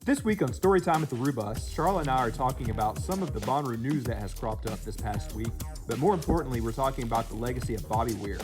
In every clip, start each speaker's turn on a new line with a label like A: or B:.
A: This week on Storytime at the Roo Bus, Sharla and I are talking about some of the Bonnaroo news that has cropped up this past week, but more importantly, we're talking about the legacy of Bobby Weir.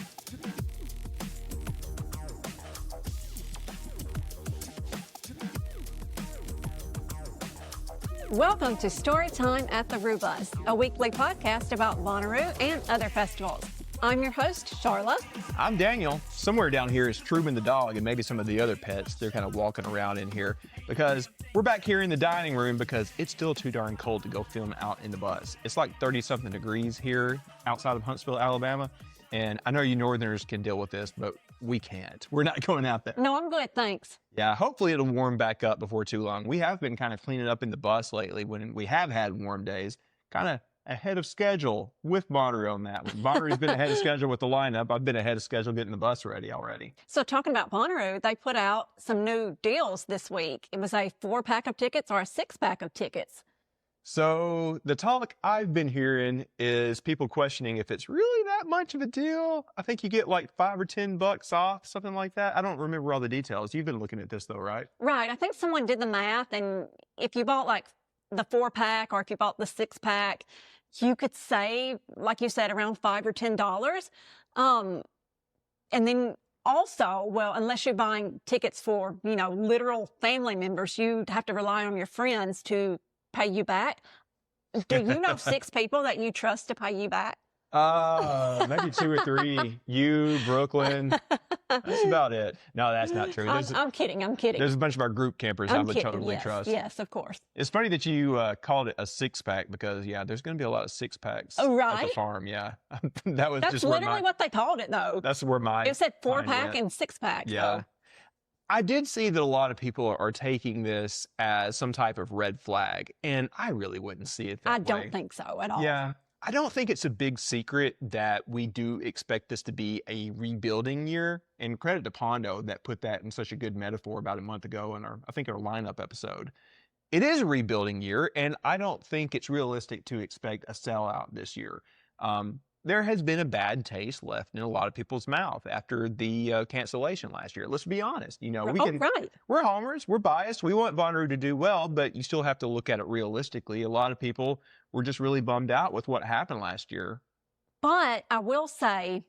B: Welcome to Storytime at the Roo Bus, a weekly podcast about Bonnaroo and other festivals. I'm your host, Sharla.
C: I'm Daniel. Somewhere down here is Truman the dog and maybe some of the other pets. They're kind of walking around in here because we're back here in the dining room because it's still too darn cold to go film out in the bus. It's like 30-something degrees here outside of Huntsville, Alabama. And I know you Northerners can deal with this, but we can't. We're not going out there.
B: No, I'm good, thanks.
C: Yeah, hopefully it'll warm back up before too long. We have been kind of cleaning up in the bus lately when we have had warm days, kind of ahead of schedule with Bonnaroo on that one. Bonnaroo's been ahead of schedule with the lineup. I've been ahead of schedule getting the bus ready already.
B: So talking about Bonnaroo, they put out some new deals this week. It was a 4-pack of tickets or a 6-pack of tickets.
C: So the talk I've been hearing is people questioning if it's really that much of a deal. I think you get like $5 or $10 off, something like that. I don't remember all the details. You've been looking at this though, right?
B: Right. I think someone did the math, and if you bought like the 4-pack or if you bought the 6-pack, you could save, like you said, around $5 or $10. And then also, well, unless you're buying tickets for, literal family members, you'd have to rely on your friends to pay you back. Do you know 6 people that you trust to pay you back?
C: Maybe 2 or 3. You, Brooklyn. That's about it. No, that's not true.
B: I'm kidding.
C: There's a bunch of our group campers I would totally trust.
B: Yes, of course.
C: It's funny that you called it a 6-pack because, there's going to be a lot of 6-packs
B: at
C: the farm. Yeah.
B: That's literally what they called it, though.
C: That's where
B: it said 4-pack and 6-pack.
C: Yeah.
B: So.
C: I did see that a lot of people are taking this as some type of red flag, and I really wouldn't see it that way.
B: I don't think so at all.
C: Yeah. I don't think it's a big secret that we do expect this to be a rebuilding year, and credit to Pondo that put that in such a good metaphor about a month ago in our lineup episode. It is a rebuilding year, and I don't think it's realistic to expect a sellout this year. There has been a bad taste left in a lot of people's mouth after the cancellation last year. Let's be honest. We're homers. We're biased. We want Bonnaroo to do well, but you still have to look at it realistically. A lot of people were just really bummed out with what happened last year.
B: But I will say,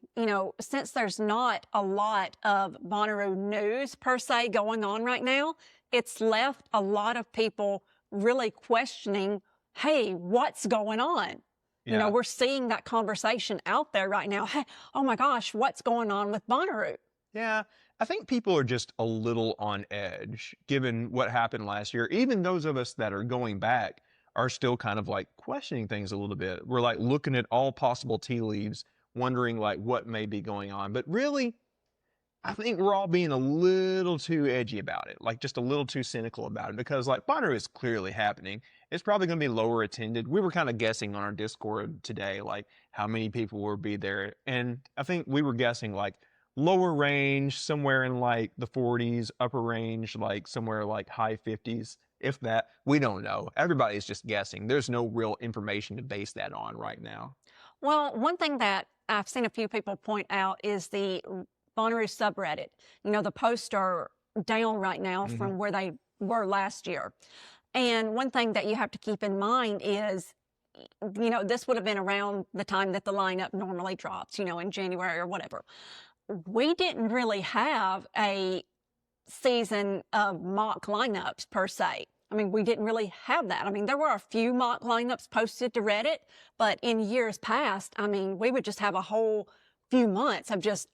B: since there's not a lot of Bonnaroo news per se going on right now, it's left a lot of people really questioning, hey, what's going on?
C: Yeah.
B: We're seeing that conversation out there right now. Hey, oh my gosh, what's going on with Bonnaroo?
C: Yeah, I think people are just a little on edge given what happened last year. Even those of us that are going back are still kind of like questioning things a little bit. We're like looking at all possible tea leaves, wondering like what may be going on. But really, I think we're all being a little too edgy about it, like just a little too cynical about it, because like Bonnaroo is clearly happening. It's probably going to be lower attended. We were kind of guessing on our Discord today, like how many people will be there. And I think we were guessing like lower range, somewhere in like the 40s, upper range, like somewhere like high 50s. If that, we don't know. Everybody's just guessing. There's no real information to base that on right now.
B: Well, one thing that I've seen a few people point out is the Bonnaroo subreddit. The posts are down right now from where they were last year. And one thing that you have to keep in mind is, this would have been around the time that the lineup normally drops, in January or whatever. We didn't really have a season of mock lineups per se. We didn't really have that. There were a few mock lineups posted to Reddit, but in years past, we would just have a whole few months of just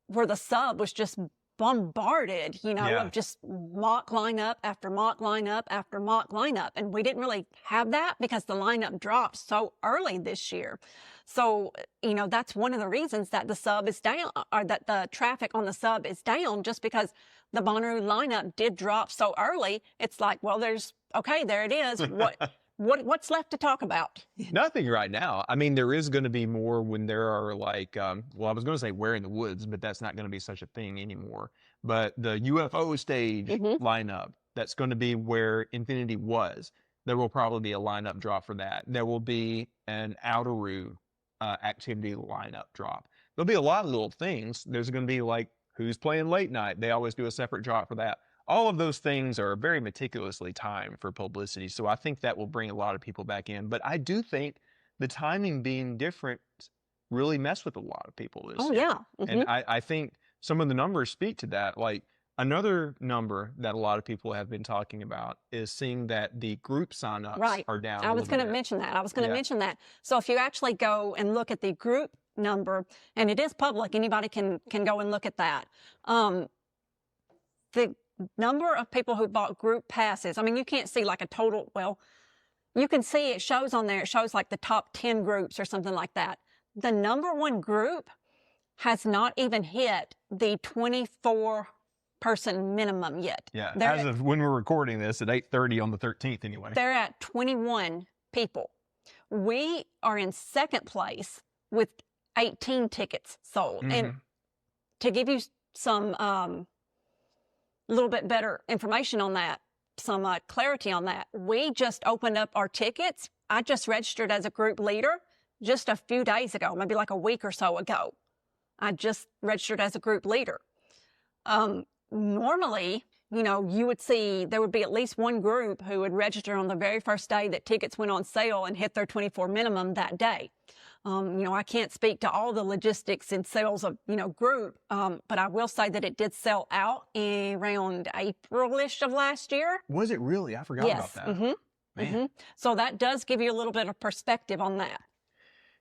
B: where the sub was just bombarded, of just mock lineup after mock lineup after mock lineup. And we didn't really have that because the lineup dropped so early this year. So, that's one of the reasons that the sub is down, or that the traffic on the sub is down, just because the Bonnaroo lineup did drop so early. It's like, well, there it is. What's left to talk about?
C: Nothing right now. There is going to be more when there are like, I was going to say Where in the Woods, but that's not going to be such a thing anymore. But the UFO stage lineup, that's going to be where Infinity was. There will probably be a lineup drop for that. There will be an Outeroo activity lineup drop. There'll be a lot of little things. There's going to be like who's playing late night. They always do a separate drop for that. all of those things are very meticulously timed for publicity. So I think that will bring a lot of people back in. But I do think the timing being different really messed with a lot of people this
B: Oh
C: year.
B: yeah.
C: And I think some of the numbers speak to that. Like another number that a lot of people have been talking about is seeing that the group signups
B: Right.
C: are down.
B: I was going to mention that. So if you actually go and look at the group number, and it is public, anybody can go and look at that. The number of people who bought group passes, I mean, you can't see like a total, well, you can see it shows on there, it shows like the top 10 groups or something like that. The number one group has not even hit the 24-person minimum yet.
C: Yeah, as of when we're recording this at 8:30 on the 13th anyway.
B: They're at 21 people. We are in second place with 18 tickets sold. And to give you some little bit better information on that, some clarity on that, we just opened up our tickets. I just registered as a group leader just a few days ago, maybe like a week or so ago. I just registered as a group leader. Normally, you know, you would see there would be at least one group who would register on the very first day that tickets went on sale and hit their 24 minimum that day. You know, I can't speak to all the logistics and sales of, you know, group, but I will say that it did sell out around April-ish of last year.
C: Was it really? I forgot about that. Man.
B: So that does give you a little bit of perspective on that.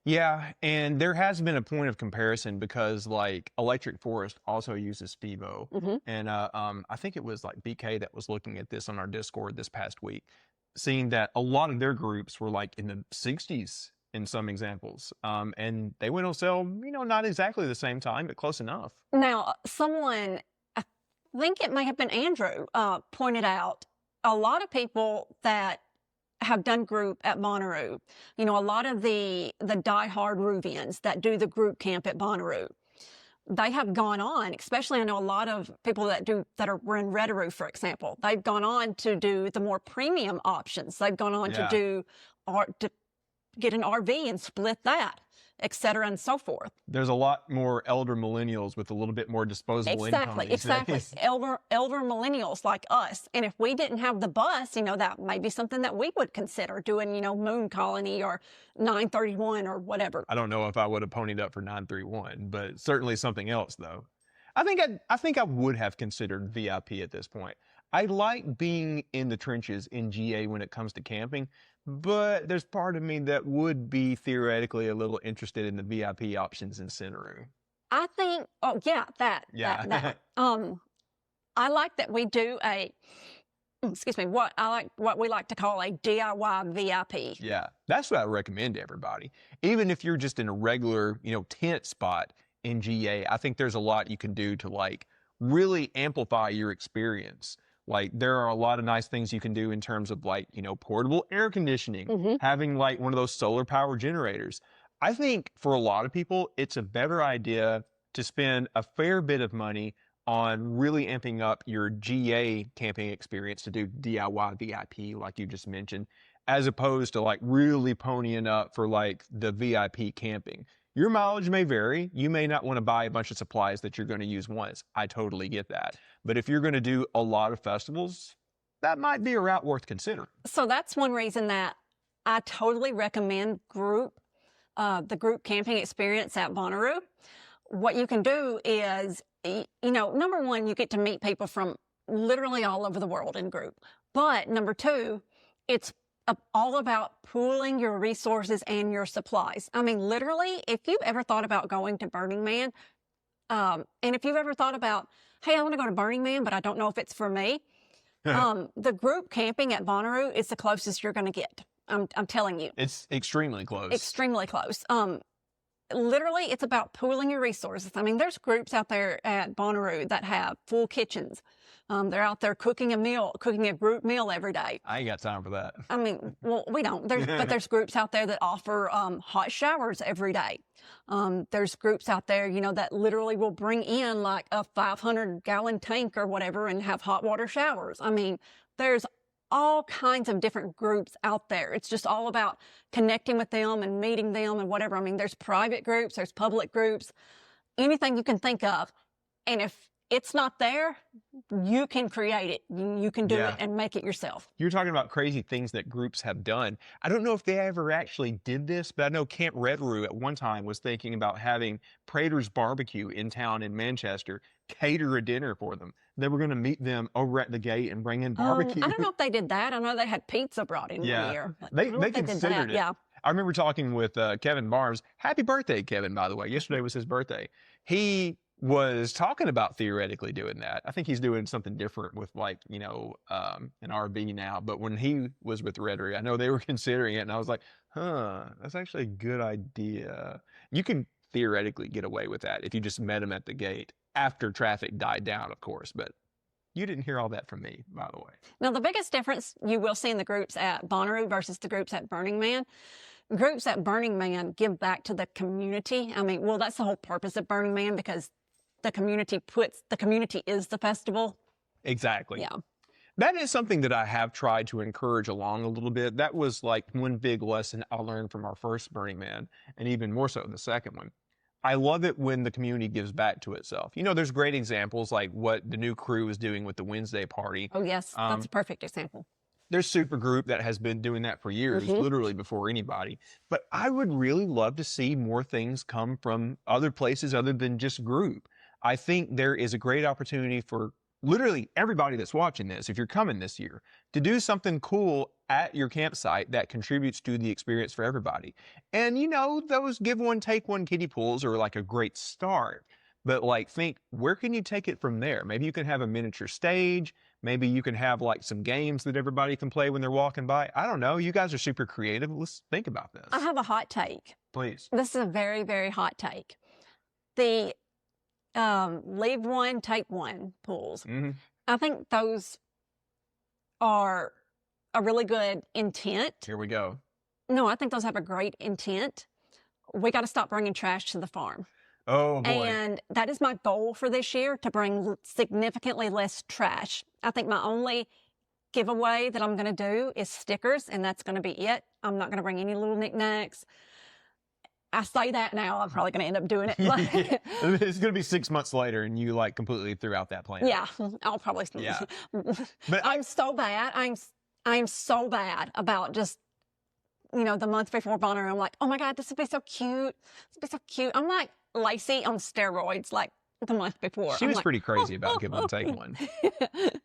C: Yeah, and there has been a point of comparison because like Electric Forest also uses FIBO, and I think it was like BK that was looking at this on our Discord this past week, seeing that a lot of their groups were like in the 60s in some examples, and they went on sale, you know, not exactly the same time, but close enough.
B: Now, someone, I think it may have been Andrew, pointed out a lot of people that have done group at Bonnaroo. You know, a lot of the diehard Ruvians that do the group camp at Bonnaroo, they have gone on, especially I know a lot of people were in Reddaroo, for example. They've gone on to do the more premium options. They've gone on to get an RV and split that, et cetera, and so forth.
C: There's a lot more elder millennials with a little bit more disposable income.
B: Exactly. Elder millennials like us. And if we didn't have the bus, you know, that may be something that we would consider doing, you know, Moon Colony or 931 or whatever.
C: I don't know if I would have ponied up for 931, but certainly something else, though. I think I would have considered VIP at this point. I like being in the trenches in GA when it comes to camping, but there's part of me that would be theoretically a little interested in the VIP options in Bonnaroo.
B: I think, that. I like that we do what we like to call a DIY VIP.
C: Yeah, that's what I recommend to everybody. Even if you're just in a regular, you know, tent spot in GA, I think there's a lot you can do to like really amplify your experience. Like there are a lot of nice things you can do in terms of like, you know, portable air conditioning, having like one of those solar power generators. I think for a lot of people, it's a better idea to spend a fair bit of money on really amping up your GA camping experience to do DIY VIP, like you just mentioned, as opposed to like really ponying up for like the VIP camping. Your mileage may vary. You may not want to buy a bunch of supplies that you're going to use once. I totally get that. But if you're going to do a lot of festivals, that might be a route worth considering. So
B: that's one reason that I totally recommend the group camping experience at Bonnaroo. What you can do is, you know, number one, you get to meet people from literally all over the world in group. But number two, it's all about pooling your resources and your supplies. I mean, literally, if you've ever thought about going to Burning Man, and if you've ever thought about, hey, I want to go to Burning Man, but I don't know if it's for me, the group camping at Bonnaroo is the closest you're going to get. I'm telling you.
C: It's extremely close.
B: Extremely close. Literally, it's about pooling your resources. I mean, there's groups out there at Bonnaroo that have full kitchens. They're out there cooking a group meal every day.
C: I ain't got time for that.
B: I mean, well, we don't. But there's groups out there that offer hot showers every day. There's groups out there, you know, that literally will bring in like a 500-gallon tank or whatever and have hot water showers. I mean, there's all kinds of different groups out there. It's just all about connecting with them and meeting them and whatever. I mean, there's private groups, there's public groups, anything you can think of. And if it's not there, you can create it. You can do it and make it yourself.
C: You're talking about crazy things that groups have done. I don't know if they ever actually did this, but I know Camp Redroo at one time was thinking about having Prater's Barbecue in town in Manchester cater a dinner for them. They were going to meet them over at the gate and bring in barbecue.
B: I don't know if they did that. I know they had pizza brought in one year.
C: They considered it.
B: Yeah.
C: I remember talking with Kevin Barnes. Happy birthday, Kevin, by the way. Yesterday was his birthday. He was talking about theoretically doing that. I think he's doing something different with like, an RV now. But when he was with Redry, I know they were considering it. And I was like, that's actually a good idea. You can theoretically get away with that if you just met him at the gate after traffic died down, of course. But you didn't hear all that from me, by the way.
B: Now, the biggest difference you will see in the groups at Bonnaroo versus the groups at Burning Man, groups at Burning Man give back to the community. I mean, well, that's the whole purpose of Burning Man, because the community is the festival.
C: Exactly.
B: Yeah.
C: That is something that I have tried to encourage along a little bit. That was like one big lesson I learned from our first Burning Man, and even more so the second one. I love it when the community gives back to itself. There's great examples like what the new crew is doing with the Wednesday party.
B: Oh, yes. That's a perfect example.
C: There's Supergroup that has been doing that for years, literally before anybody. But I would really love to see more things come from other places other than just group. I think there is a great opportunity for literally everybody that's watching this, if you're coming this year, to do something cool at your campsite that contributes to the experience for everybody. And those give one, take one kiddie pools are like a great start. But like, think, where can you take it from there? Maybe you can have a miniature stage. Maybe you can have like some games that everybody can play when they're walking by. I don't know. You guys are super creative. Let's think about this.
B: I have a hot take.
C: Please.
B: This is a very, very hot take. The leave one, take one pools. I think those are a really good intent.
C: Here we go.
B: No, I think those have a great intent. We got to stop bringing trash to the farm.
C: Oh, boy.
B: And that is my goal for this year, to bring significantly less trash. I think my only giveaway that I'm going to do is stickers, and that's going to be it. I'm not going to bring any little knickknacks. I say that now, I'm probably going to end up doing it.
C: It's going to be 6 months later and you like completely threw out that plan.
B: Yeah, I'll probably.
C: Yeah.
B: But I'm so bad. I'm so bad about just, the month before Bonnaroo. I'm like, oh my God, this would be so cute. This would be so cute. I'm like Lacey on steroids, like the month before.
C: She was
B: like,
C: pretty crazy about give one, take one.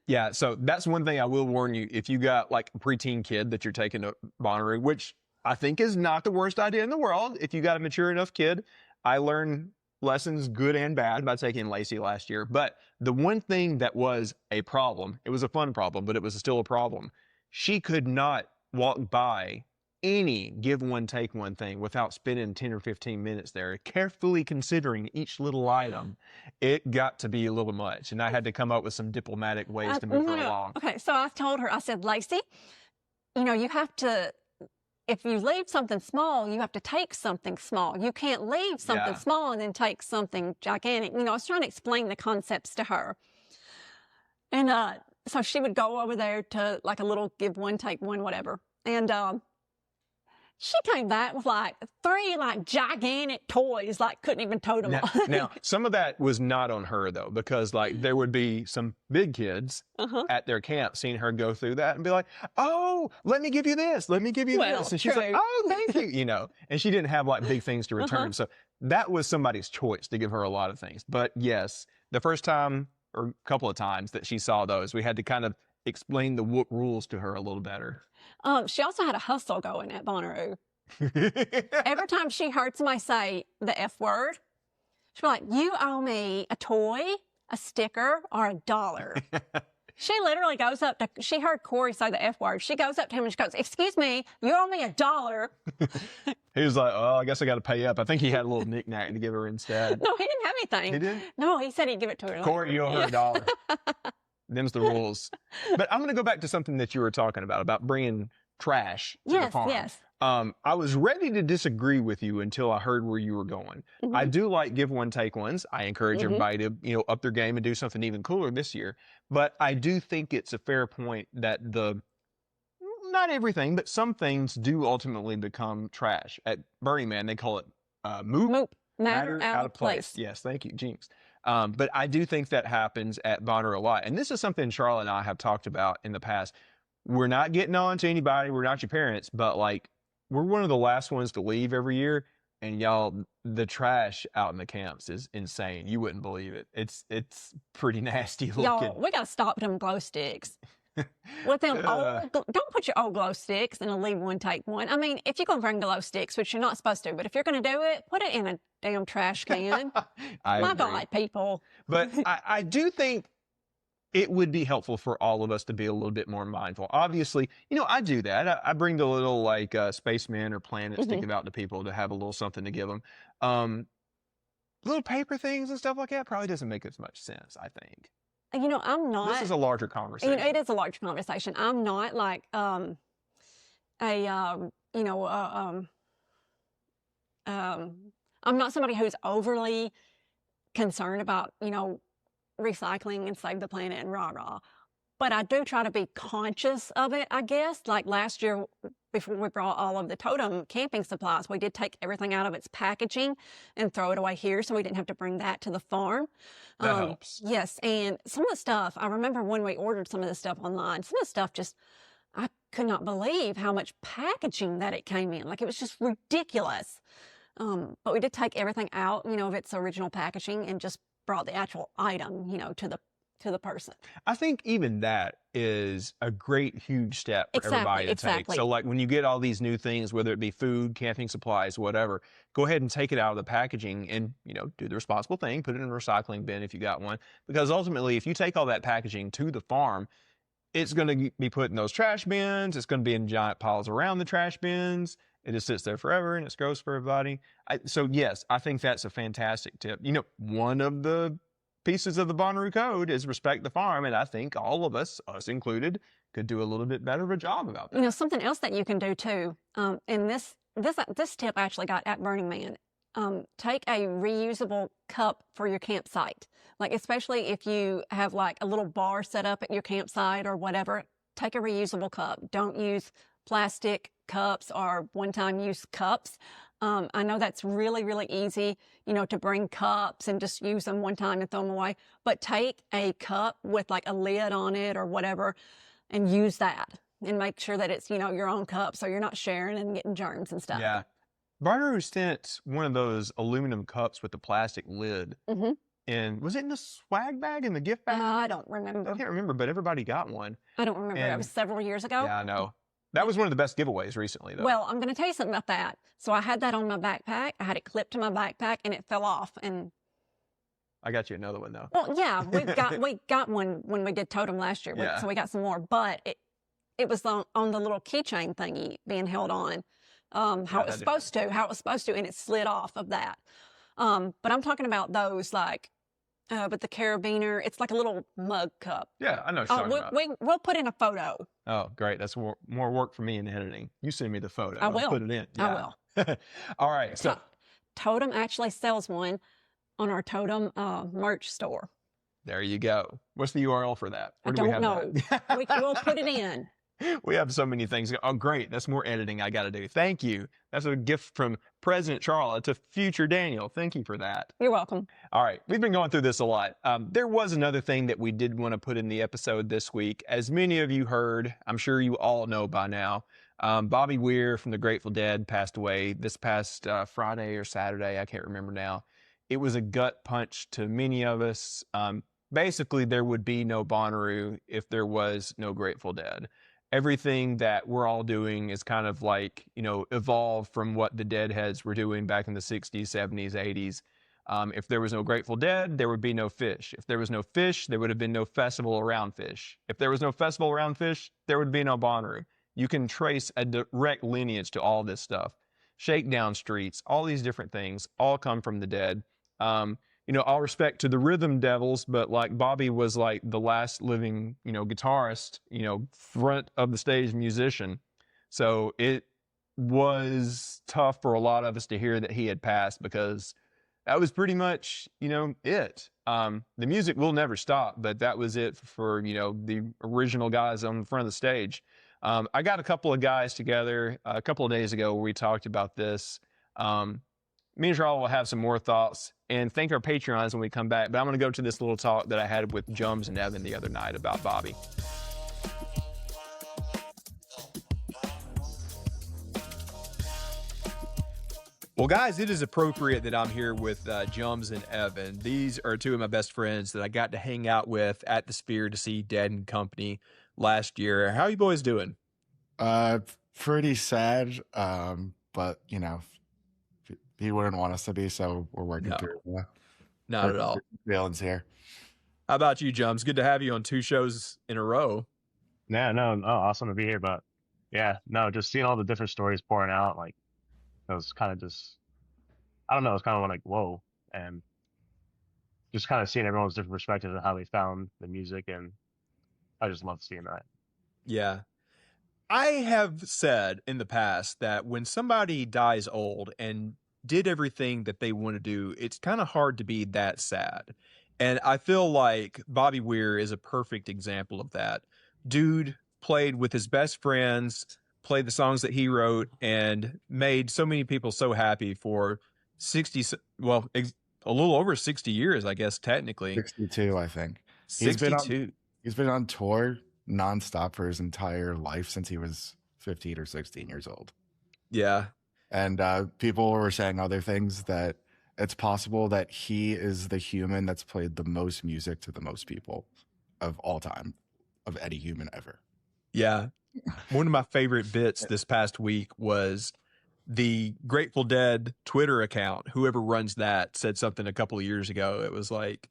C: Yeah, so that's one thing I will warn you. If you got like a preteen kid that you're taking to Bonnaroo, which I think is not the worst idea in the world. If you got a mature enough kid, I learned lessons good and bad by taking Lacey last year. But the one thing that was a problem, it was a fun problem, but it was still a problem. She could not walk by any give one, take one thing without spending 10 or 15 minutes there, carefully considering each little item. It got to be a little much, and I had to come up with some diplomatic ways to move her along.
B: Okay, so I told her, I said, Lacey, you have to, if you leave something small, you have to take something small. You can't leave something small and then take something gigantic. I was trying to explain the concepts to her. And so she would go over there to like a little give one, take one, whatever. And she came back with like 3 like gigantic toys, like couldn't even tote them all.
C: Now, some of that was not on her though, because like there would be some big kids at their camp seeing her go through that and be like, oh, let me give you this. Let me give you this. And she's like, oh, thank you. And she didn't have like big things to return. So that was somebody's choice to give her a lot of things. But yes, the first time or a couple of times that she saw those, we had to kind of explain the whoop rules to her a little better.
B: She also had a hustle going at Bonnaroo. Every time she heard somebody say the F word, she'd be like, you owe me a toy, a sticker, or $1. She literally goes up to, she heard Corey say the F word. She goes up to him and she goes, excuse me, you owe me $1.
C: He was like, oh, I guess I got to pay up. I think he had a little knick-knack to give her instead.
B: No, he didn't have anything.
C: He didn't?
B: No, he said he'd give it to her.
C: Corey, you owe her $1. Them's the rules. But I'm going to go back to something that you were talking about bringing trash to the farm.
B: Yes.
C: I was ready to disagree with you until I heard where you were going. I do like give one, take ones. I encourage everybody to, up their game and do something even cooler this year. But I do think it's a fair point that not everything, but some things do ultimately become trash. At Burning Man, they call it moop.
B: Matter out of place.
C: Yes, thank you, Jinx. But I do think that happens at Bonnaroo a lot. And this is something Charlotte and I have talked about in the past. We're not getting on to anybody. We're not your parents, but like we're one of the last ones to leave every year. And y'all, the trash out in the camps is insane. You wouldn't believe it. It's pretty nasty looking.
B: Y'all, we got to stop them glow sticks. With them don't put your old glow sticks in a leave one, take one. I mean, if you're going to bring glow sticks, which you're not supposed to, but if you're going to do it, put it in a damn trash can.
C: I
B: My
C: agree.
B: God, people.
C: But I do think it would be helpful for all of us to be a little bit more mindful. Obviously, I do that. I bring the little like spaceman or planet sticking out to people to have a little something to give them. Little paper things and stuff like that probably doesn't make as much sense, I think.
B: I'm not.
C: This is a larger conversation.
B: It is a large conversation. I'm not like I'm not somebody who's overly concerned about, recycling and save the planet and rah-rah. But I do try to be conscious of it, I guess. Like last year, before we brought all of the totem camping supplies, we did take everything out of its packaging and throw it away here so we didn't have to bring that to the farm.
C: That helps.
B: Yes, and some of the stuff, I remember when we ordered some of the stuff online, some of the stuff just, I could not believe how much packaging that it came in. Like it was just ridiculous. But we did take everything out, of its original packaging and just brought the actual item, to the person.
C: I think even that is a great, huge step for everybody to take. So like when you get all these new things, whether it be food, camping supplies, whatever, go ahead and take it out of the packaging and, do the responsible thing, put it in a recycling bin if you got one. Because ultimately, if you take all that packaging to the farm, it's going to be put in those trash bins. It's going to be in giant piles around the trash bins. It just sits there forever and it's gross for everybody. So yes, I think that's a fantastic tip. One of the pieces of the Bonnaroo Code is respect the farm, and I think all of us included, could do a little bit better of a job about that.
B: Something else that you can do too, and this tip I actually got at Burning Man. Take a reusable cup for your campsite. Like especially if you have like a little bar set up at your campsite or whatever, take a reusable cup. Don't use plastic cups or one-time use cups. I know that's really, really easy, to bring cups and just use them one time and throw them away. But take a cup with like a lid on it or whatever and use that and make sure that it's, your own cup so you're not sharing and getting germs and stuff.
C: Yeah. Bonnaroo sent one of those aluminum cups with the plastic lid.
B: Mm-hmm.
C: And was it in the swag bag, in the gift bag?
B: I don't remember.
C: I can't remember, but everybody got one.
B: I don't remember. It was several years ago.
C: Yeah, I know. That was one of the best giveaways recently, though.
B: Well, I'm going to tell you something about that. So I had that on my backpack. I had it clipped to my backpack, and it fell off. And
C: I got you another one, though.
B: well, yeah, we got one when we did Totem last year.
C: Yeah.
B: So we got some more, but it was on the little keychain thingy being held on, how it was supposed to, and it slid off of that. But I'm talking about those like. But the carabiner, it's like a little mug cup.
C: Yeah, I know what you're talking about.
B: We'll put in a photo.
C: Oh, great. That's more work for me in editing. You send me the photo.
B: I will.
C: I'll put it in. Yeah.
B: I will.
C: All right. So
B: Totem actually sells one on our Totem merch store.
C: there you go. What's the URL for that?
B: I
C: Where do we
B: don't
C: have
B: know. We'll put it in.
C: We have so many things. Oh, great. That's more editing I got to do. Thank you. That's a gift from President Sharla to future Daniel. Thank you for that.
B: You're welcome.
C: All right. We've been going through this a lot. There was another thing that we did want to put in the episode this week. As many of you heard, I'm sure you all know by now, Bobby Weir from the Grateful Dead passed away this past Friday or Saturday. I can't remember now. It was a gut punch to many of us. Basically, there would be no Bonnaroo if there was no Grateful Dead. Everything that we're all doing is kind of like, evolved from what the Deadheads were doing back in the 60s, 70s, 80s. If there was no Grateful Dead, there would be no fish. If there was no fish, there would have been no festival around fish. If there was no festival around fish, there would be no Bonnaroo. You can trace a direct lineage to all this stuff. Shakedown streets, all these different things, all come from the Dead. All respect to the Rhythm Devils, but like Bobby was like the last living, guitarist, front of the stage musician. So it was tough for a lot of us to hear that he had passed because that was pretty much, it. The music will never stop, but that was it for, the original guys on the front of the stage. I got a couple of guys together a couple of days ago where we talked about this. me and Sharla will have some more thoughts and thank our Patreons when we come back. But I'm going to go to this little talk that I had with Jums and Evan the other night about Bobby. Well, guys, it is appropriate that I'm here with Jums and Evan. These are two of my best friends that I got to hang out with at the Sphere to see Dead and Company last year. How are you boys doing?
D: Pretty sad, but you know, he wouldn't want us to be, so we're working through.
C: Not at all.
D: Feelings here.
C: How about you, Jums? Good to have you on 2 shows in a row.
E: Yeah, no, awesome to be here. But yeah, no, just seeing all the different stories pouring out, like, it was kind of just, I don't know, it's kind of like, whoa. And just kind of seeing everyone's different perspectives of how they found the music. And I just love seeing that.
C: Yeah. I have said in the past that when somebody dies old and did everything that they want to do, it's kind of hard to be that sad. And I feel like Bobby Weir is a perfect example of that. Dude played with his best friends, played the songs that he wrote, and made so many people so happy for a little over 60 years, I guess, technically.
D: 62, I think.
C: 62.
D: He's been on tour nonstop for his entire life since he was 15 or 16 years old.
C: Yeah.
D: And people were saying other things, that it's possible that he is the human that's played the most music to the most people of all time, of any human ever.
C: Yeah. One of my favorite bits this past week was the Grateful Dead Twitter account. Whoever runs that said something a couple of years ago. It was like,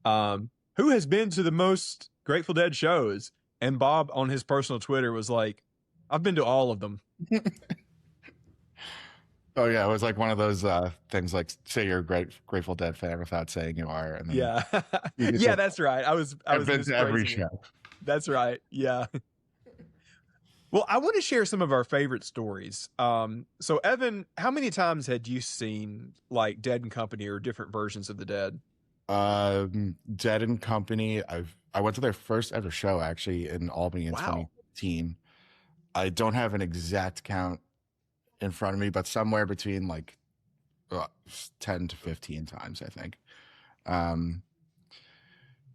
C: who has been to the most Grateful Dead shows? And Bob on his personal Twitter was like, I've been to all of them.
D: Oh yeah, it was like one of those things, like say you're a Grateful Dead fan without saying you are. And then
C: yeah. Yeah, that's right. I've
D: been to every show.
C: That's right. Yeah. Well, I want to share some of our favorite stories. So Evan, how many times had you seen like Dead and Company or different versions of the Dead?
D: Dead and Company, I went to their first ever show actually in Albany in 2015. I don't have an exact count in front of me, but somewhere between like 10 to 15 times, I think.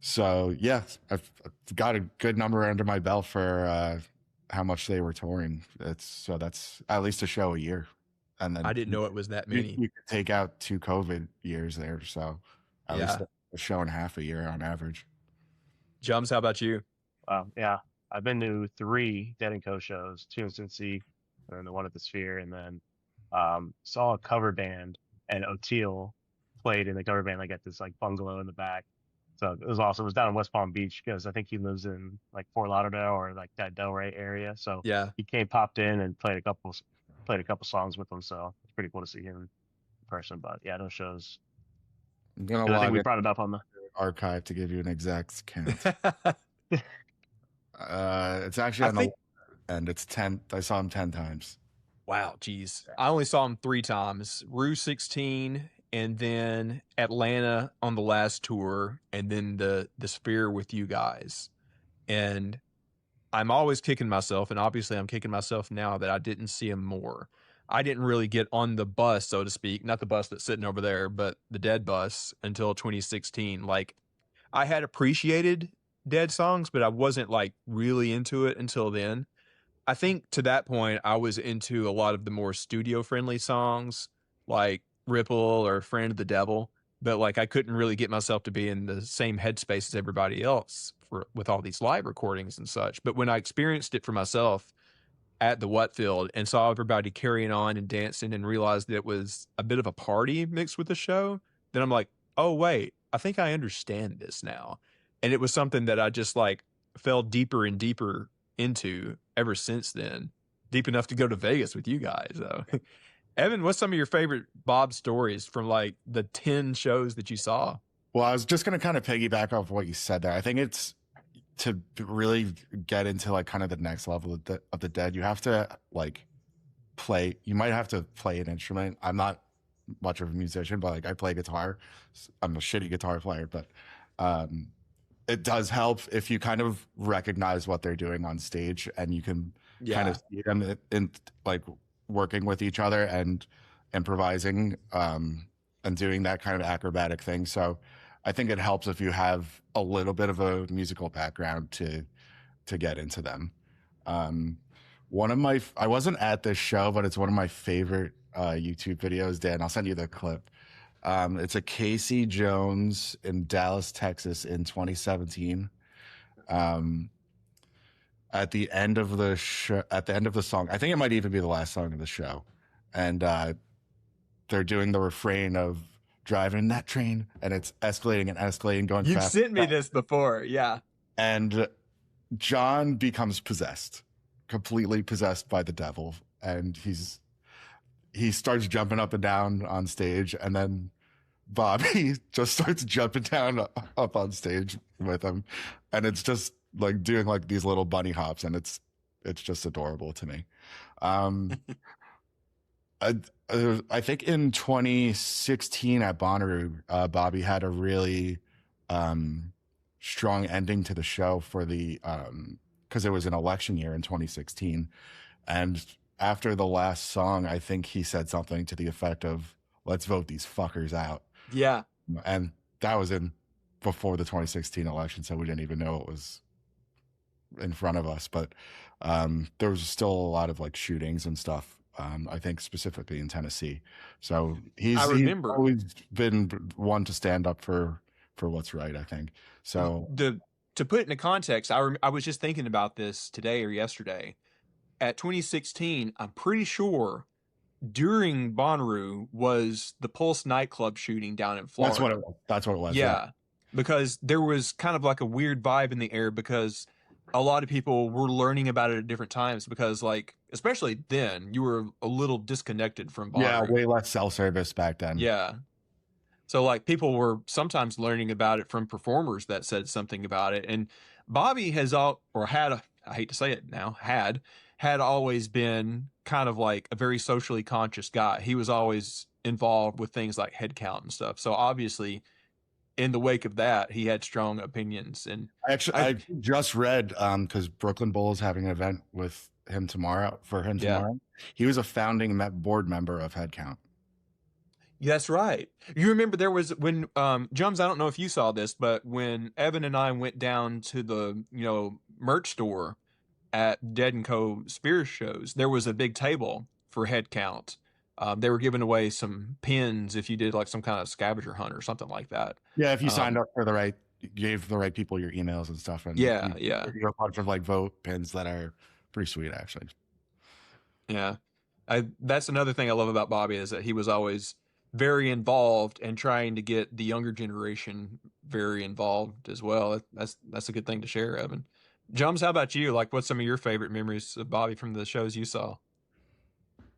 D: So yeah, I've got a good number under my belt for how much they were touring. That's at least a show a year. And then
C: I didn't know it was that many.
D: You could take out 2 COVID years there, so at least a show and a half a year on average.
C: Jums, how about you?
E: Yeah, I've been to 3 Dead and Co shows, 2 in Cincy, and then the one at the Sphere, and then saw a cover band, and O'Teal played in the cover band, like at this like bungalow in the back. So it was awesome. It was down in West Palm Beach, because I think he lives in like Fort Lauderdale or like that Delray area. So
C: yeah,
E: he popped in and played a couple songs with them. So it's pretty cool to see him in person. But yeah, those shows.
D: I'm gonna
E: I think we brought it up on the
D: archive to give you an exact count. It's actually and it's 10. I saw him 10 times.
C: Wow, geez. I only saw him 3 times. Rue 16, and then Atlanta on the last tour, and then the Sphere with you guys. And I'm always kicking myself, and obviously I'm kicking myself now that I didn't see him more. I didn't really get on the bus, so to speak, not the bus that's sitting over there, but the Dead bus until 2016. Like, I had appreciated Dead songs, but I wasn't like really into it until then. I think to that point, I was into a lot of the more studio friendly songs like Ripple or Friend of the Devil, but like I couldn't really get myself to be in the same headspace as everybody else with all these live recordings and such. But when I experienced it for myself at the Whatfield and saw everybody carrying on and dancing and realized that it was a bit of a party mixed with the show, then I'm like, oh wait, I think I understand this now. And it was something that I just like fell deeper and deeper into ever since then, deep enough to go to Vegas with you guys. So Evan, what's some of your favorite Bob stories from like the 10 shows that you saw?
D: Well, I was just going to kind of piggyback off what you said there. I think it's to really get into like kind of the next level of the Dead, you have to like play. You might have to play an instrument. I'm not much of a musician, but like I play guitar. I'm a shitty guitar player, but it does help if you kind of recognize what they're doing on stage and you can kind of see them in like working with each other. And improvising and doing that kind of acrobatic thing. So I think it helps if you have a little bit of a musical background to get into them. I wasn't at this show, but it's one of my favorite YouTube videos. Dan, I'll send you the clip. It's a Casey Jones in Dallas, Texas in 2017. At the end of the song, I think it might even be the last song of the show, and they're doing the refrain of driving that train, and it's escalating and escalating, going
A: You've
D: fast.
A: sent me this before, yeah.
D: And John becomes possessed, completely possessed by the devil, and he starts jumping up and down on stage, and then Bobby just starts jumping down up on stage with him, and it's just like doing like these little bunny hops, and it's just adorable to me. I think in 2016 at Bonnaroo, Bobby had a really strong ending to the show for the because it was an election year in 2016, and after the last song, I think he said something to the effect of, "Let's vote these fuckers out."
A: Yeah.
D: And that was before the 2016 election, so we didn't even know it was in front of us. But there was still a lot of like shootings and stuff. I think specifically in Tennessee. So he's always been one to stand up for what's right, I think. So
A: to put it into context, I was just thinking about this today or yesterday. At 2016, I'm pretty sure during Bonnaroo was the Pulse nightclub shooting down in Florida.
D: That's what it was.
A: Yeah, because there was kind of like a weird vibe in the air because a lot of people were learning about it at different times because, like, especially then, you were a little disconnected from Bonnaroo.
D: Yeah, way less cell service back then.
A: Yeah. So, like, people were sometimes learning about it from performers that said something about it. And Bobby had, I hate to say it now, had always been kind of like a very socially conscious guy. He was always involved with things like head count and stuff. So obviously in the wake of that, he had strong opinions. And
D: I just read, because Brooklyn Bowl is having an event with him tomorrow. He was a founding board member of Head Count.
A: That's right. You remember there was when Jums, I don't know if you saw this, but when Evan and I went down to the merch store at Dead & Co. Spears shows, there was a big table for head count. They were giving away some pins if you did like some kind of scavenger hunt or something like that.
D: Yeah, if you signed up for gave the right people your emails and stuff. And
A: you
D: a bunch of like vote pins that are pretty sweet, actually.
A: Yeah. That's another thing I love about Bobby is that he was always very involved and trying to get the younger generation very involved as well. That's a good thing to share, Evan. Jums, how about you? Like, what's some of your favorite memories of Bobby from the shows you saw?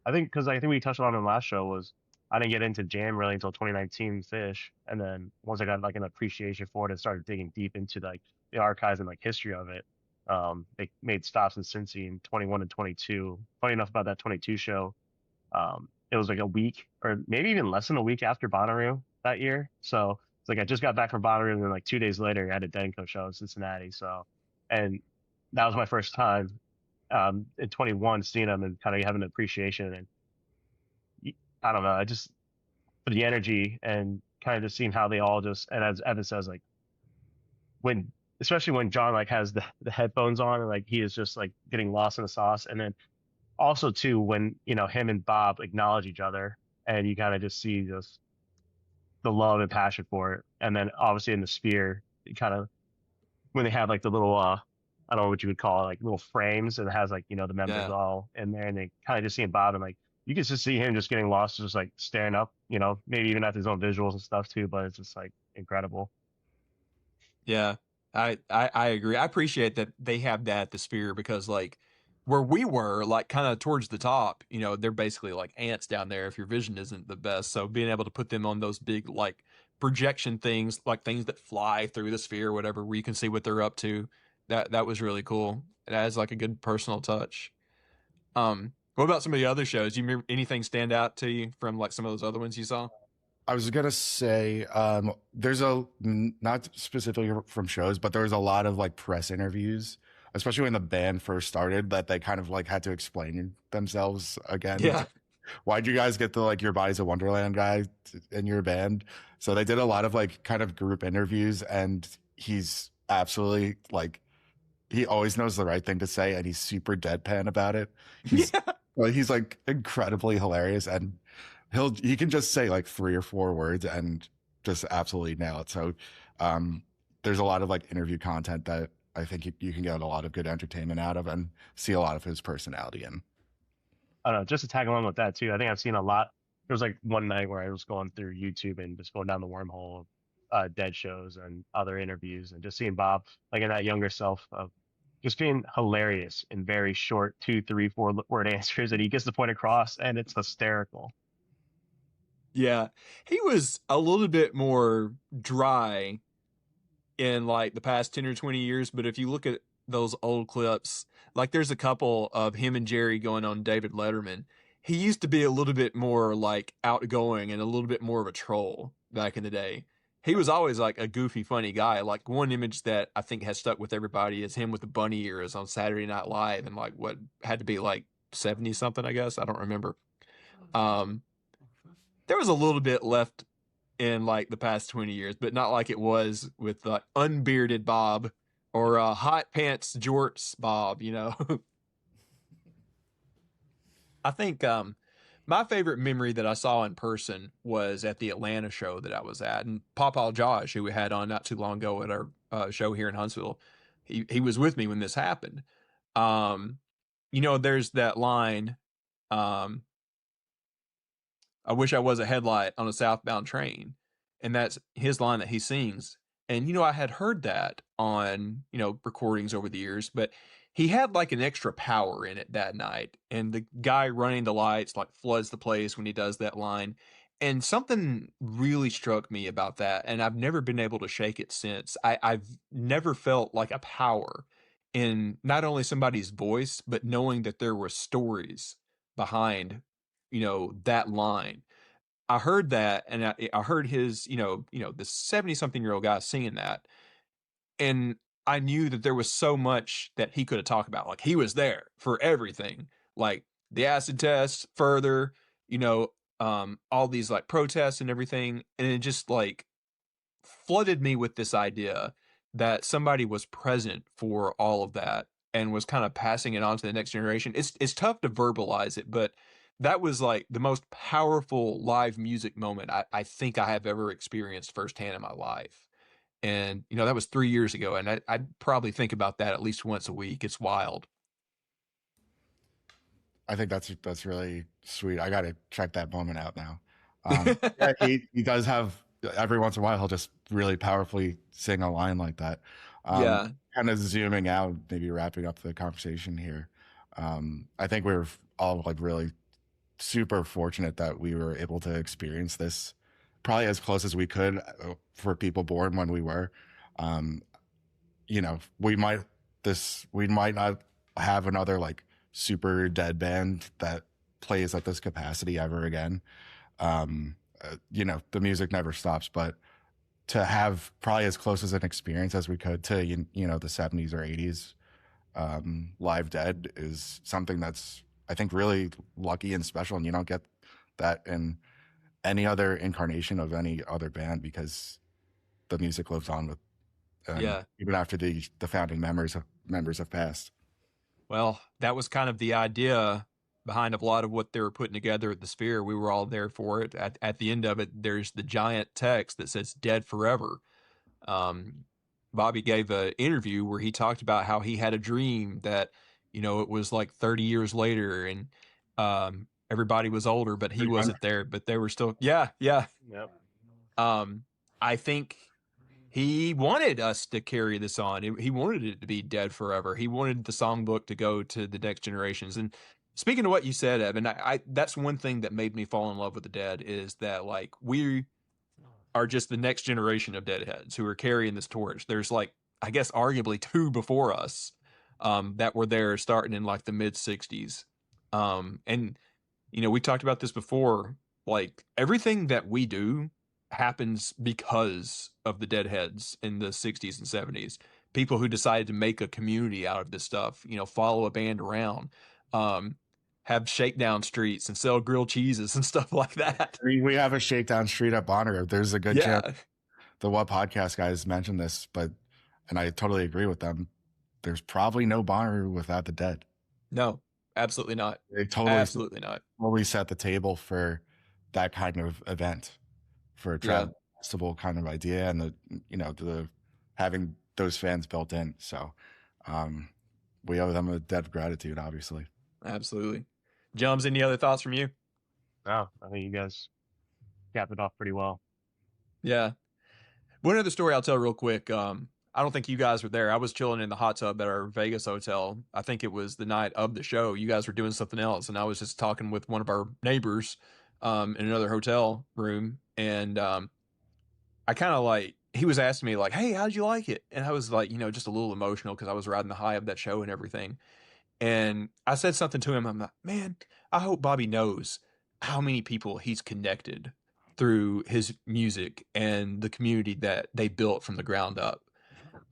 E: I think we touched on in the last show was I didn't get into Jam really until 2019 Fish, and then once I got like an appreciation for it and started digging deep into like the archives and like history of it, they made stops in Cincy in 21 and 22. Funny enough about that 22 show, it was like a week or maybe even less than a week after Bonnaroo that year. So it's like I just got back from Bonnaroo, and then like 2 days later I had a Daniel and Sharla show in Cincinnati. So, and that was my first time in 21 seeing them and kind of having an appreciation. And I don't know, I just for the energy and kind of just seeing how they all just, and as Evan says, like especially when John like has the headphones on and like he is just like getting lost in the sauce. And then also too when him and Bob acknowledge each other and you kind of just see just the love and passion for it. And then obviously in the Sphere, kind of when they have like the little I don't know what you would call it, like little frames, and it has like the members all in there, and they kind of just seeing Bob and like you can just see him just getting lost, just like staring up, maybe even at his own visuals and stuff too, but it's just like incredible.
A: Yeah, I agree. I appreciate that they have that at the Sphere because like where we were, like kind of towards the top, they're basically like ants down there if your vision isn't the best. So being able to put them on those big like projection things, like things that fly through the Sphere or whatever, where you can see what they're up to, that was really cool. It adds like a good personal touch. What about some of the other shows? You remember anything stand out to you from like some of those other ones you saw?
D: I was gonna say there's not specifically from shows, but there was a lot of like press interviews, especially when the band first started, that they kind of like had to explain themselves again.
A: Yeah.
D: why'd you guys get the like your body's a wonderland guy in your band? So they did a lot of like kind of group interviews, and he's absolutely like he always knows the right thing to say, and he's super deadpan about it. He's
A: Yeah.
D: well, he's like incredibly hilarious, and he can just say like 3 or 4 words and just absolutely nail it. So there's a lot of like interview content that I think you can get a lot of good entertainment out of and see a lot of his personality in.
E: I don't know, just to tag along with that too. I think I've seen a lot. There was like one night where I was going through YouTube and just going down the wormhole of Dead shows and other interviews, and just seeing Bob like in that younger self of just being hilarious in very short 2, 3, 4 word answers, and he gets the point across, and it's hysterical.
A: Yeah. He was a little bit more dry in like the past 10 or 20 years, but if you look at those old clips, like there's a couple of him and Jerry going on David Letterman. He used to be a little bit more like outgoing and a little bit more of a troll back in the day. He was always like a goofy, funny guy. Like one image that I think has stuck with everybody is him with the bunny ears on Saturday Night Live, and like what had to be like 70 something, I guess. I don't remember. Um, there was a little bit left in like the past 20 years, but not like it was with unbearded Bob or hot pants jorts Bob, you know. I think my favorite memory that I saw in person was at the Atlanta show that I was at, and Pawpaw Josh, who we had on not too long ago at our show here in Huntsville, he was with me when this happened. You know, there's that line, um, I wish I was a headlight on a southbound train. And that's his line that he sings. And, you know, I had heard that on, you know, recordings over the years, but he had like an extra power in it that night. And the guy running the lights like floods the place when he does that line. And something really struck me about that. And I've never been able to shake it since. I've never felt like a power in not only somebody's voice, but knowing that there were stories behind, you know, that line. I heard that, and I heard his, the 70-something-year-old guy singing that, and I knew that there was so much that he could have talked about. Like he was there for everything, like the acid test, further, you know, all these like protests and everything, and it just like flooded me with this idea that somebody was present for all of that and was kind of passing it on to the next generation. It's tough to verbalize it, but that was like the most powerful live music moment I think I have ever experienced firsthand in my life. And, you know, that was 3 years ago. And I'd probably think about that at least once a week. It's wild.
D: I think that's really sweet. I got to check that moment out now. Yeah, he does have every once in a while he'll just really powerfully sing a line like that.
A: Yeah.
D: Kind of zooming out, maybe wrapping up the conversation here. I think we were all like really super fortunate that we were able to experience this probably as close as we could for people born when we were. You know, we might not have another like super dead band that plays at this capacity ever again. You know, the music never stops, but to have probably as close as an experience as we could to, you know, the 70s or 80s live dead is something that's, I think, really lucky and special. And you don't get that in any other incarnation of any other band because the music lives on with,
A: Yeah.
D: even after the founding members have passed.
A: Well, that was kind of the idea behind a lot of what they were putting together at the Sphere. We were all there for it. At the end of it, there's the giant text that says "Dead Forever." Bobby gave an interview where he talked about how he had a dream that, you know, it was like 30 years later and everybody was older, but he wasn't there. But they were still, yeah.
E: Yep.
A: I think he wanted us to carry this on. He wanted it to be dead forever. He wanted the songbook to go to the next generations. And speaking of what you said, Evan, I that's one thing that made me fall in love with the Dead is that like we are just the next generation of Deadheads who are carrying this torch. There's like, I guess, arguably two before us that were there starting in like the mid 60s. And, you know, we talked about this before, like everything that we do happens because of the Deadheads in the 60s and 70s. People who decided to make a community out of this stuff, you know, follow a band around. have shakedown streets and sell grilled cheeses and stuff like that.
D: I mean, we have a shakedown street at Bonnaroo. There's a good
A: Yeah.
D: chance the What Podcast guys mentioned this, and I totally agree with them. There's probably no Bonnaroo without the Dead.
A: No, absolutely not.
D: They totally
A: Absolutely not.
D: set the table for that kind of event, for a travel festival kind of idea, and the having those fans built in. So we owe them a debt of gratitude, obviously.
A: Absolutely. Jums, any other thoughts from you?
E: No, I think you guys capped it off pretty well.
A: Yeah. One other story I'll tell real quick. I don't think you guys were there. I was chilling in the hot tub at our Vegas hotel. I think it was the night of the show. You guys were doing something else, and I was just talking with one of our neighbors in another hotel room, and I kind of like, he was asking me like, hey, how'd you like it? And I was like, just a little emotional because I was riding the high of that show and everything. And I said something to him. I'm like, man, I hope Bobby knows how many people he's connected through his music and the community that they built from the ground up.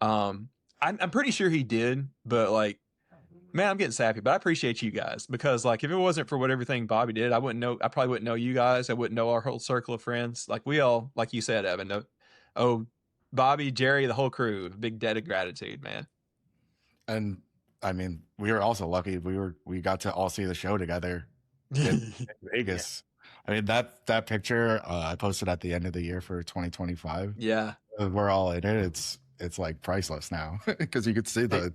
A: I'm pretty sure he did, but like, man, I'm getting sappy, but I appreciate you guys because like, if it wasn't for everything Bobby did, I probably wouldn't know you guys. I wouldn't know our whole circle of friends. Like we all, like you said, Evan, Bobby, Jerry, the whole crew, big debt of gratitude, man.
D: And I mean, we were also lucky. We got to all see the show together in Vegas. I mean, that picture I posted at the end of the year for 2025.
A: Yeah.
D: We're all in it. It's like priceless now because you could see the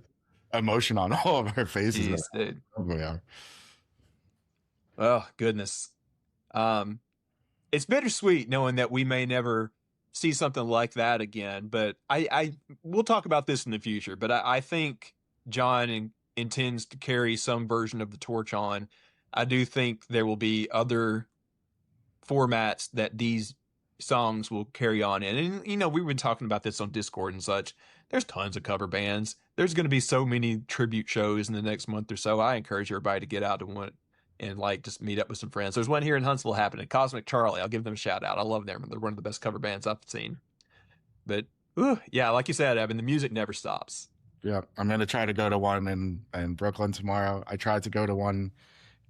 D: emotion on all of our faces.
A: Jeez, dude.
D: We are.
A: Oh, goodness. It's bittersweet knowing that we may never see something like that again, but we'll talk about this in the future, but I think John intends to carry some version of the torch on. I do think there will be other formats that these songs will carry on in. And, we've been talking about this on Discord and such. There's tons of cover bands. There's going to be so many tribute shows in the next month or so. I encourage everybody to get out to one and like just meet up with some friends. There's one here in Huntsville happening, Cosmic Charlie. I'll give them a shout out. I love them. They're one of the best cover bands I've seen. But yeah, like you said, Evan, the music never stops.
D: Yeah, I'm going to try to go to one in Brooklyn tomorrow. I tried to go to one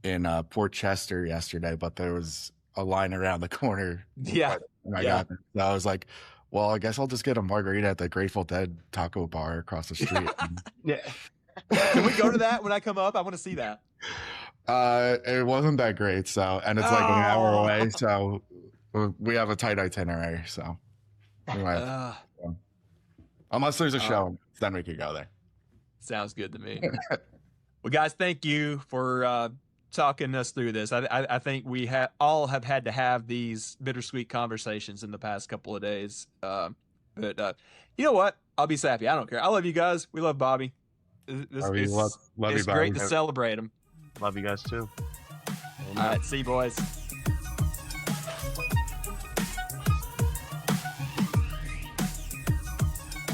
D: in Port Chester yesterday, but there was a line around the corner.
A: Yeah.
D: I got there. So I was like, well, I guess I'll just get a margarita at the Grateful Dead taco bar across the street.
A: Yeah. Can we go to that when I come up? I want to see that.
D: It wasn't that great. So, and it's like an hour away. So we have a tight itinerary. So we might unless there's a show, then we could go there.
A: Sounds good to me. Well, guys, thank you for talking us through this. I think we all have had to have these bittersweet conversations in the past couple of days. But you know what? I'll be sappy. I don't care. I love you guys. We love Bobby.
D: Love
A: it's
D: you, Bobby.
A: Great to celebrate him.
E: Love you guys too.
A: All right. See you, boys.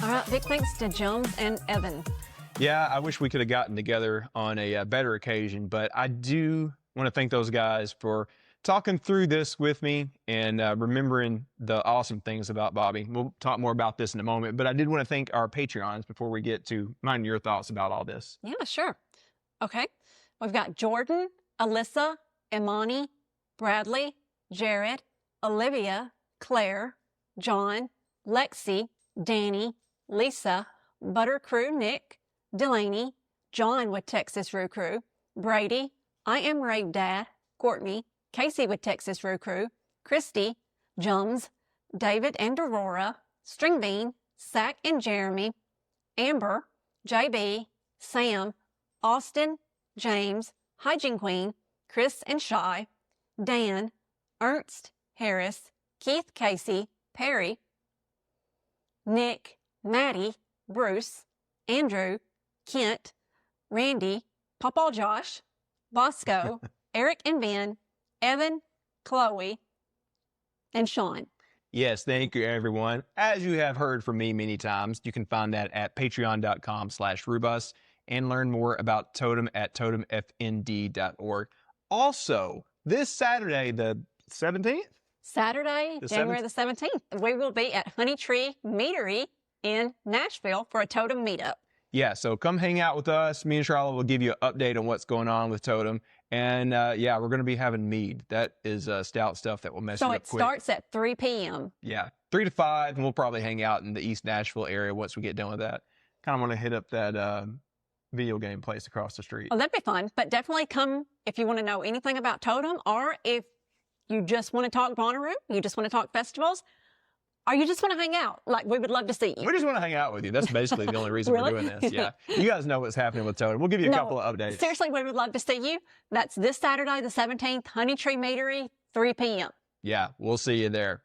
B: All right, big thanks to Jones and Evan.
A: Yeah, I wish we could have gotten together on a better occasion, but I do want to thank those guys for talking through this with me and remembering the awesome things about Bobby. We'll talk more about this in a moment, but I did want to thank our Patreons before we get to mine your thoughts about all this.
B: Yeah, sure. Okay. We've got Jordan, Alyssa, Imani, Bradley, Jared, Olivia, Claire, John, Lexi, Danny, Lisa, Butter Crew Nick, Delaney, John with Texas Roo Crew, Brady, I Am Rave Dad, Courtney, Casey with Texas Roo Crew, Christy, Jums, David and Aurora, String Bean, Sack and Jeremy, Amber, JB, Sam, Austin, James, Hygiene Queen, Chris and Shy, Dan, Ernst, Harris, Keith Casey, Perry, Nick, Maddie, Bruce, Andrew, Kent, Randy, Papa Josh, Bosco, Eric and Ben, Evan, Chloe, and Sean.
A: Yes, thank you, everyone. As you have heard from me many times, you can find that at patreon.com/Rubus and learn more about Totem at totemfnd.org. Also, this Saturday, the 17th?
B: Saturday, January the 17th, we will be at Honey Tree Meadery in Nashville for a Totem meetup.
A: Yeah, so come hang out with us. Me and Charlotte will give you an update on what's going on with Totem.
C: And yeah, we're going to be having mead. That is stout stuff that will mess
B: So
C: you
B: it
C: up quick.
B: starts at 3 p.m.
C: Yeah, 3 to 5, and we'll probably hang out in the East Nashville area once we get done with that. Kind of want to hit up that video game place across the street.
B: Oh, that'd be fun. But definitely come if you want to know anything about Totem, or if you just want to talk Bonnaroo, you just want to talk festivals, or you just want to hang out. Like, we would love to see you.
C: We just want to hang out with you. That's basically the only reason
B: Really?
C: we're doing this. Yeah. You guys know what's happening with Totem. We'll give you a
B: No,
C: couple of updates.
B: Seriously, we would love to see you. That's this Saturday, the 17th, Honey Tree Meadery, 3 p.m.
C: Yeah, we'll see you there.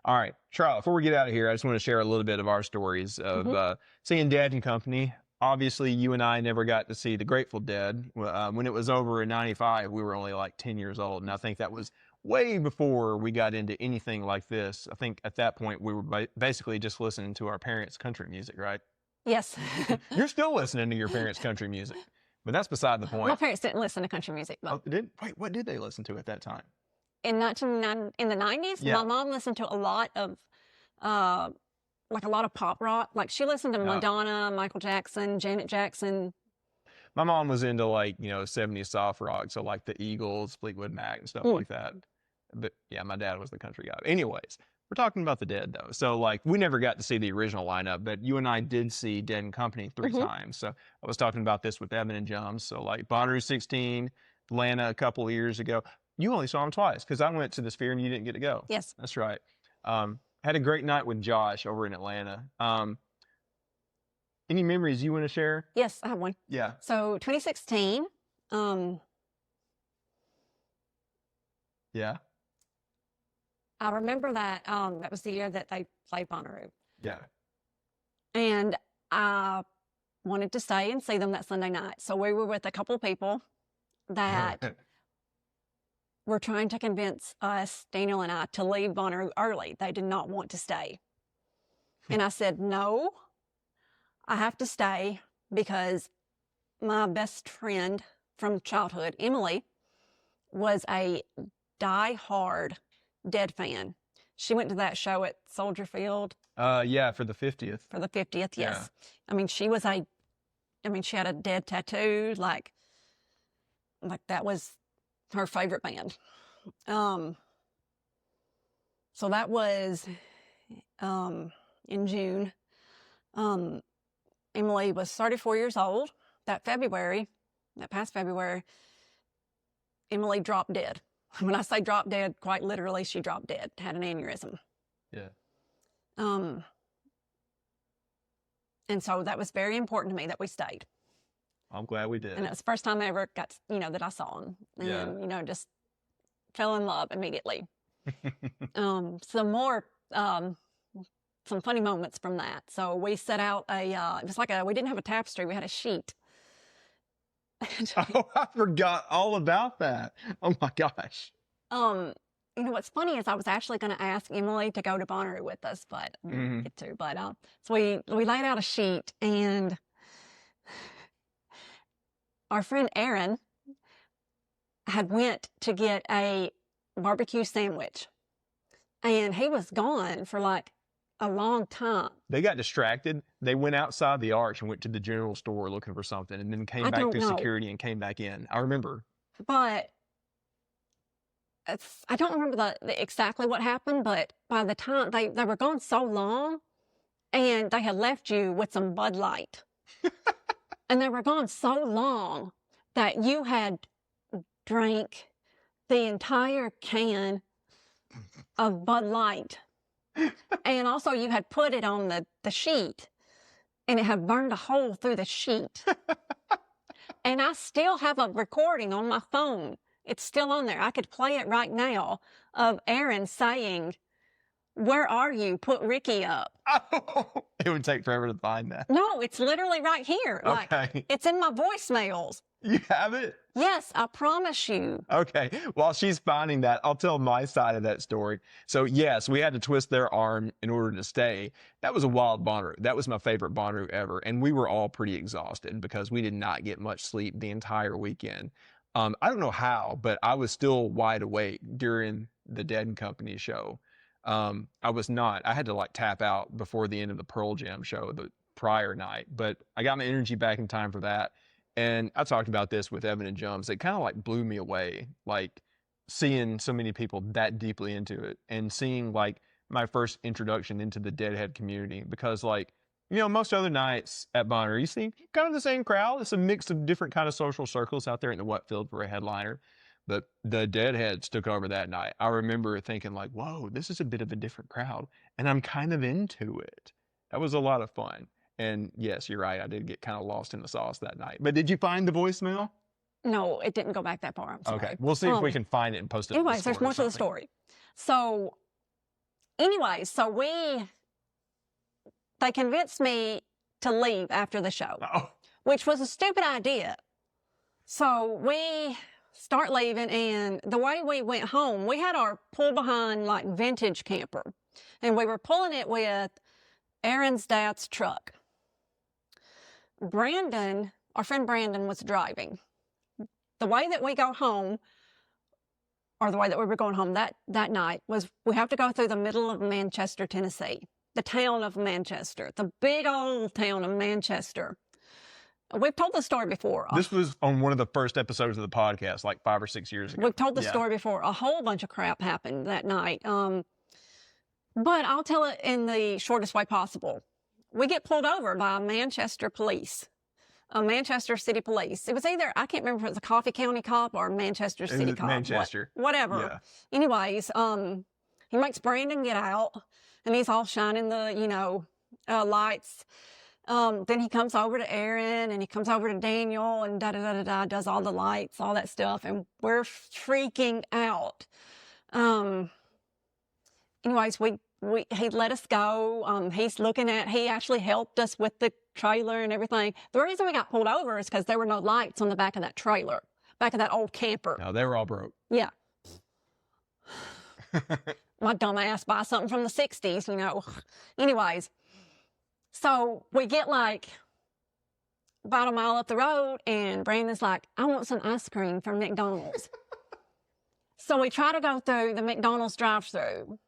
C: All right, Charlotte, before we get out of here, I just want to share a little bit of our stories of seeing Dead and Company. Obviously, you and I never got to see the Grateful Dead. When it was over in 95, we were only like 10 years old, and I think that was way before we got into anything like this. I think at that point, we were basically just listening to our parents' country music, right?
B: Yes.
C: You're still listening to your parents' country music, but that's beside the
B: My
C: point.
B: parents didn't listen to country music, but
C: Wait, what did they listen to at that time?
B: in the 90s,
C: Yeah.
B: my mom listened to a lot of pop rock. Like, she listened to Madonna, Michael Jackson, Janet Jackson.
C: My mom was into, like, 70s soft rock, so like the Eagles, Fleetwood Mac, and stuff like that. But yeah, my dad was the country guy. Anyways, we're talking about the Dead though. So like, we never got to see the original lineup, but you and I did see Dead and Company 3 times. So I was talking about this with Evan and Jums. So like Bonnaroo 16, Atlanta a couple of years ago. You only saw them twice because I went to the Sphere and you didn't get to go.
B: Yes.
C: That's right. Had a great night with Josh over in Atlanta. Any memories you want to share?
B: Yes, I have one.
C: Yeah.
B: So 2016,
C: Yeah.
B: I remember that that was the year that they played Bonnaroo.
C: Yeah.
B: And I wanted to stay and see them that Sunday night. So we were with a couple of people that were trying to convince us, Daniel and I, to leave Bonnaroo early. They did not want to stay. And I said, no, I have to stay because my best friend from childhood, Emily, was a die-hard Dead fan. She went to that show at Soldier Field.
C: Yeah, for the 50th.
B: For the 50th, yes.
C: Yeah.
B: I mean, she had a Dead tattoo, like that was her favorite band. So that was in June. Emily was 34 years old. That past February, Emily dropped dead. When I say dropped dead, quite literally, she dropped dead, had an aneurysm.
C: Yeah.
B: And so that was very important to me that we stayed.
C: I'm glad we did.
B: And it was the first time I ever got, that I saw him. And, just fell in love immediately. Some funny moments from that. So we set out it was like we didn't have a tapestry, we had a sheet.
C: Oh, I forgot all about that. Oh my gosh.
B: What's funny is I was actually going to ask Emily to go to Bonnaroo with us, but I didn't get to. But so we laid out a sheet, and our friend Aaron had went to get a barbecue sandwich, and he was gone for like a long time.
C: They got distracted. They went outside the arch and went to the general store looking for something, and then came back through security and came back in. I remember.
B: But I don't remember exactly what happened, but by the time they were gone so long, and they had left you with some Bud Light. And they were gone so long that you had drank the entire can of Bud Light. And also you had put it on the sheet, and it had burned a hole through the sheet. And I still have a recording on my phone. It's still on there. I could play it right now of Aaron saying, "Where are you? Put Ricky up."
C: Oh, it would take forever to find that.
B: No, it's literally right here.
C: Okay.
B: It's in my voicemails.
C: You have it?
B: Yes, I promise you.
C: Okay. While she's finding that, I'll tell my side of that story. So yes, we had to twist their arm in order to stay. That was a wild Bonnaroo. That was my favorite Bonnaroo ever. And we were all pretty exhausted because we did not get much sleep the entire weekend. I don't know how, but I was still wide awake during the Dead and Company show. I was not. I had to like tap out before the end of the Pearl Jam show the prior night, but I got my energy back in time for that. And I talked about this with Evan and Jums. It kind of like blew me away, like seeing so many people that deeply into it and seeing like my first introduction into the Deadhead community. Because like, you know, most other nights at Bonnaroo, you see kind of the same crowd. It's a mix of different kind of social circles out there in the wet field for a headliner. But the Deadheads took over that night. I remember thinking like, whoa, this is a bit of a different crowd. And I'm kind of into it. That was a lot of fun. And yes, you're right. I did get kind of lost in the sauce that night. But did you find the voicemail?
B: No, it didn't go back that far. I'm sorry.
C: Okay. We'll see if we can find it and post it.
B: Anyways, there's more to the story. So, anyways, they convinced me to leave after the show, which was a stupid idea. So we start leaving, and the way we went home, we had our pull behind like vintage camper, and we were pulling it with Aaron's dad's truck. Brandon, our friend Brandon, was driving. The way that we go home, or the way that we were going home that night, was we have to go through the middle of Manchester, Tennessee, the town of Manchester, the big old town of Manchester. We've told the story before.
C: This was on one of the first episodes of the podcast, like 5 or 6 years ago.
B: We've told the story before. A whole bunch of crap happened that night. But I'll tell it in the shortest way possible. We get pulled over by Manchester police, Manchester City Police. It was either, I can't remember if it was a Coffee County cop or Manchester City cop.
C: Manchester.
B: Whatever.
C: Yeah.
B: Anyways, he makes Brandon get out, and he's all shining the, lights. Then he comes over to Aaron, and he comes over to Daniel, and does all the lights, all that stuff, and we're freaking out. Anyways, he let us go. He actually helped us with the trailer and everything. The reason we got pulled over is because there were no lights on the back of that trailer, back of that old camper.
C: No, they were all broke.
B: Yeah. My dumb ass buy something from the 60s, Anyways, so we get like about a mile up the road, and Brandon's like, I want some ice cream from McDonald's. So we try to go through the McDonald's drive-thru.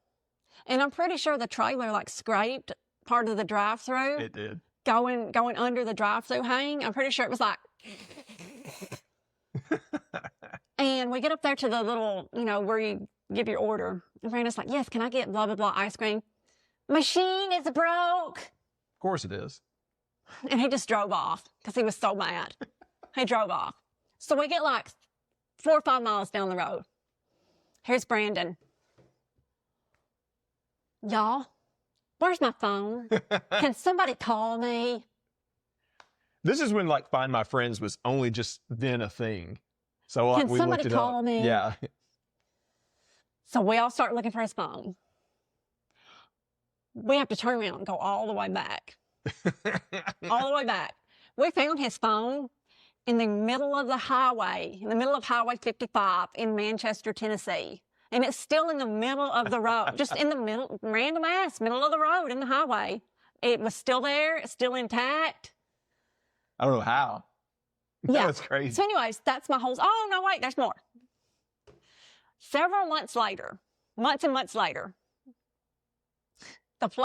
B: And I'm pretty sure the trailer like scraped part of the drive-thru.
C: It did.
B: Going under the drive-thru hang. I'm pretty sure it was like. And we get up there to the little, where you give your order. And Brandon's like, yes, can I get blah, blah, blah ice cream? Machine is broke.
C: Of course it is.
B: And he just drove off because he was so mad. He drove off. So we get like 4 or 5 miles down the road. Here's Brandon. Y'all, where's my phone? Can somebody call me?
C: This is when like Find My Friends was only just then a thing. So like,
B: Can
C: we
B: somebody
C: looked it
B: call
C: up.
B: me?
C: Yeah.
B: So we all start looking for his phone. We have to turn around and go all the way back. All the way back. We found his phone in the middle of the highway, in the middle of Highway 55 in Manchester, Tennessee. And it's still in the middle of the road, just in the middle, random ass, middle of the road in the highway. It was still there, it's still intact.
C: I don't know how.
B: Yeah.
C: That's crazy.
B: So anyways, that's my whole, oh no, wait, there's more. Several months later, months and months later,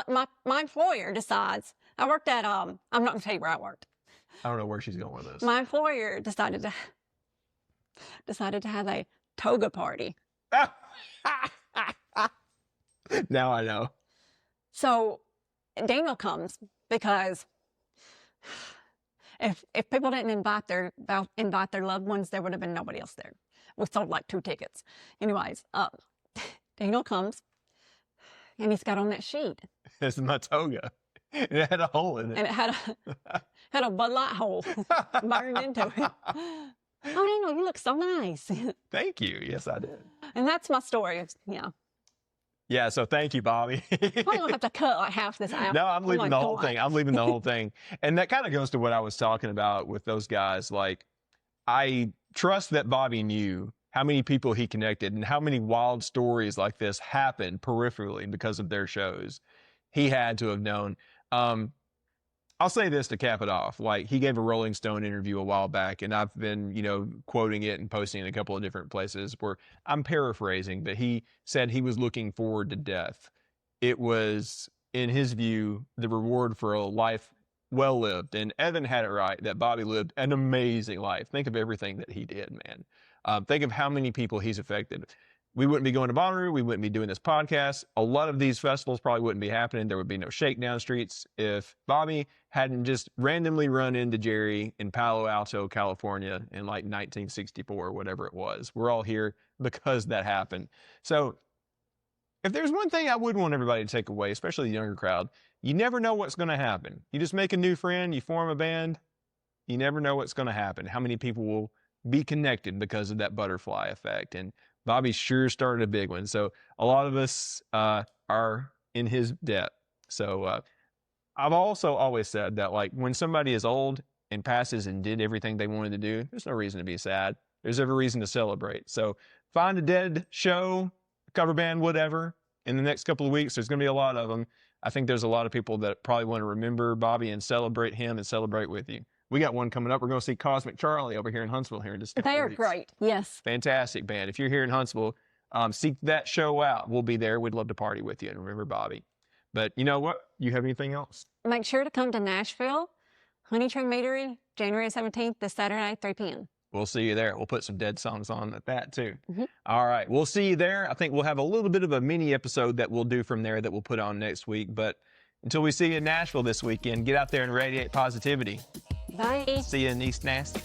B: my employer decides, I worked at, I'm not going to tell you where I worked.
C: I don't know where she's going with this.
B: My employer decided to have a toga party.
C: Now I know.
B: So Daniel comes because if people didn't invite their loved ones, there would have been nobody else there. We sold like 2 tickets. Anyways, Daniel comes, and he's got on that sheet.
C: This is my toga. It had a hole in it.
B: And it had a Bud Light hole burned into it. Oh, Daniel, you look so nice.
C: Thank you. Yes, I did.
B: And that's my story. Yeah.
C: Yeah, so thank you, Bobby.
B: Probably gonna have to cut like half this out.
C: No, I'm
B: Oh
C: leaving
B: my
C: the whole
B: God.
C: thing. I'm leaving the whole thing. And that kind of goes to what I was talking about with those guys. Like, I trust that Bobby knew how many people he connected and how many wild stories like this happened peripherally because of their shows. He had to have known. I'll say this to cap it off. Like, he gave a Rolling Stone interview a while back, and I've been, quoting it and posting in a couple of different places where I'm paraphrasing, but he said he was looking forward to death. It was, in his view, the reward for a life well lived. And Evan had it right that Bobby lived an amazing life. Think of everything that he did, man. Think of how many people he's affected. We wouldn't be going to Bonnaroo. We wouldn't be doing this podcast. A lot of these festivals probably wouldn't be happening. There would be no shakedown streets if Bobby hadn't just randomly run into Jerry in Palo Alto, California in like 1964 or whatever it was. We're all here because that happened. So if there's one thing I would want everybody to take away, especially the younger crowd, you never know what's going to happen. You just make a new friend, you form a band, you never know what's going to happen. How many people will be connected because of that butterfly effect? And Bobby sure started a big one. So a lot of us are in his debt. So I've also always said that, like, when somebody is old and passes and did everything they wanted to do, there's no reason to be sad. There's every reason to celebrate. So find a dead show, cover band, whatever. In the next couple of weeks, there's going to be a lot of them. I think there's a lot of people that probably want to remember Bobby and celebrate him and celebrate with you. We got one coming up. We're going to see Cosmic Charlie over here in Huntsville here in just a couple
B: They are
C: weeks.
B: great. Yes.
C: Fantastic band. If you're here in Huntsville, seek that show out. We'll be there. We'd love to party with you and remember Bobby. But you know what? You have anything else?
B: Make sure to come to Nashville, Honey Tree Meadery, January 17th, this Saturday, 3 p.m.
C: We'll see you there. We'll put some Dead songs on at that too.
B: Mhm.
C: All right. We'll see you there. I think we'll have a little bit of a mini episode that we'll do from there that we'll put on next week. But until we see you in Nashville this weekend, get out there and radiate positivity.
B: Bye.
C: See you in East Nasty.